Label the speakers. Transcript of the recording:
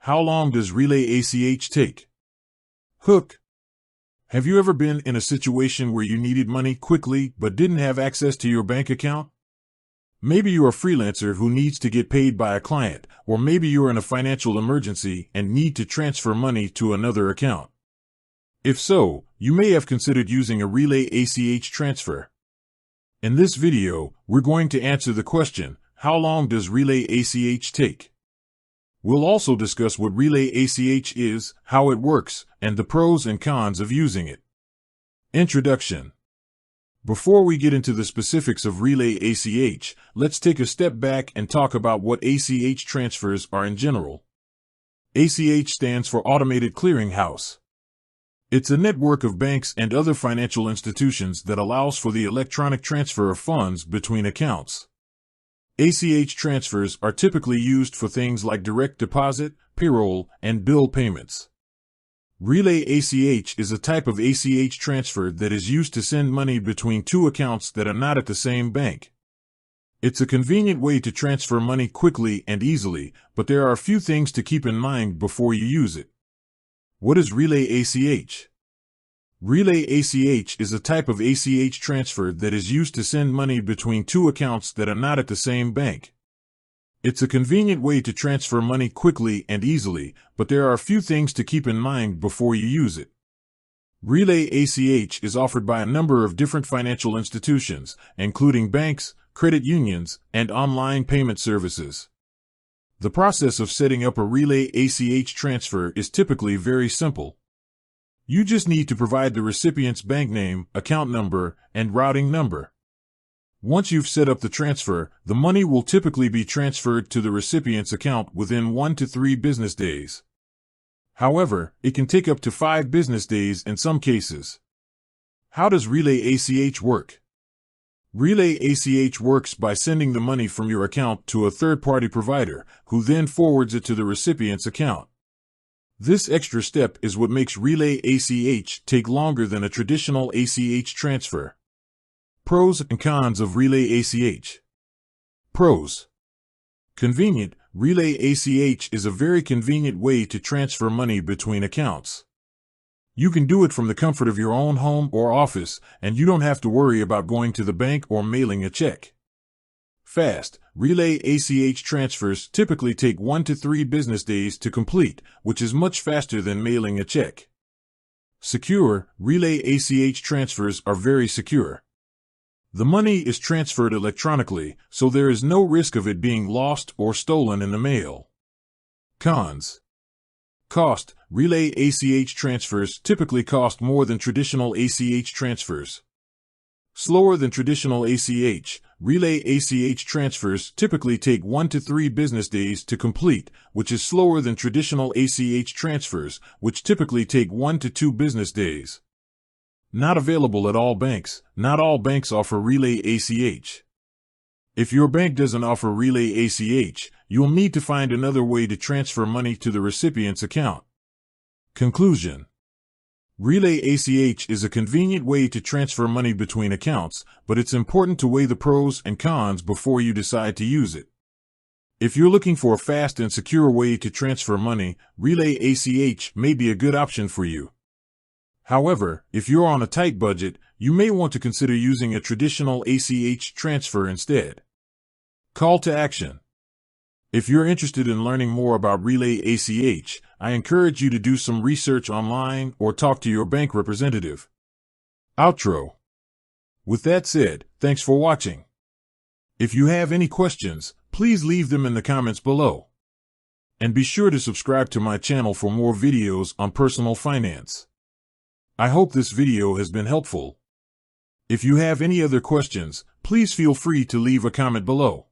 Speaker 1: How long does Relay ACH take? Hook. Have you ever been in a situation where you needed money quickly but didn't have access to your bank account? Maybe you're a freelancer who needs to get paid by a client, or maybe you're in a financial emergency and need to transfer money to another account. If so, you may have considered using a Relay ACH transfer. In this video, we're going to answer the question, how long does Relay ACH take? We'll also discuss what Relay ACH is, how it works, and the pros and cons of using it. Introduction. Before we get into the specifics of Relay ACH, let's take a step back and talk about what ACH transfers are in general. ACH stands for Automated Clearing House. It's a network of banks and other financial institutions that allows for the electronic transfer of funds between accounts. ACH transfers are typically used for things like direct deposit, payroll, and bill payments. Relay ACH is a type of ACH transfer that is used to send money between two accounts that are not at the same bank. It's a convenient way to transfer money quickly and easily, but there are a few things to keep in mind before you use it. What is Relay ACH? Relay ACH is a type of ACH transfer that is used to send money between two accounts that are not at the same bank. It's a convenient way to transfer money quickly and easily, but there are a few things to keep in mind before you use it. Relay ACH is offered by a number of different financial institutions, including banks, credit unions, and online payment services. The process of setting up a Relay ACH transfer is typically very simple. You just need to provide the recipient's bank name, account number, and routing number. Once you've set up the transfer, the money will typically be transferred to the recipient's account within 1 to 3 business days. However, it can take up to 5 business days in some cases. How does Relay ACH work? Relay ACH works by sending the money from your account to a third-party provider, who then forwards it to the recipient's account. This extra step is what makes Relay ACH take longer than a traditional ACH transfer. Pros and cons of Relay ACH. Pros. Convenient. Relay ACH is a very convenient way to transfer money between accounts. You can do it from the comfort of your own home or office, and you don't have to worry about going to the bank or mailing a check. Fast. Relay ACH transfers typically take 1 to 3 business days to complete, which is much faster than mailing a check. Secure. Relay ACH transfers are very secure. The money is transferred electronically, so there is no risk of it being lost or stolen in the mail. Cons. Cost. Relay ACH transfers typically cost more than traditional ACH transfers. Slower than traditional ACH. Relay ACH transfers typically take 1 to 3 business days to complete, which is slower than traditional ACH transfers, which typically take 1 to 2 business days. Not available at all banks. Not all banks offer Relay ACH. If your bank doesn't offer Relay ACH, you'll need to find another way to transfer money to the recipient's account. Conclusion. Relay ACH is a convenient way to transfer money between accounts, but it's important to weigh the pros and cons before you decide to use it. If you're looking for a fast and secure way to transfer money, Relay ACH may be a good option for you. However, if you're on a tight budget, you may want to consider using a traditional ACH transfer instead. Call to action. If you're interested in learning more about Relay ACH, I encourage you to do some research online or talk to your bank representative. Outro. With that said, thanks for watching. If you have any questions, please leave them in the comments below. And be sure to subscribe to my channel for more videos on personal finance. I hope this video has been helpful. If you have any other questions, please feel free to leave a comment below.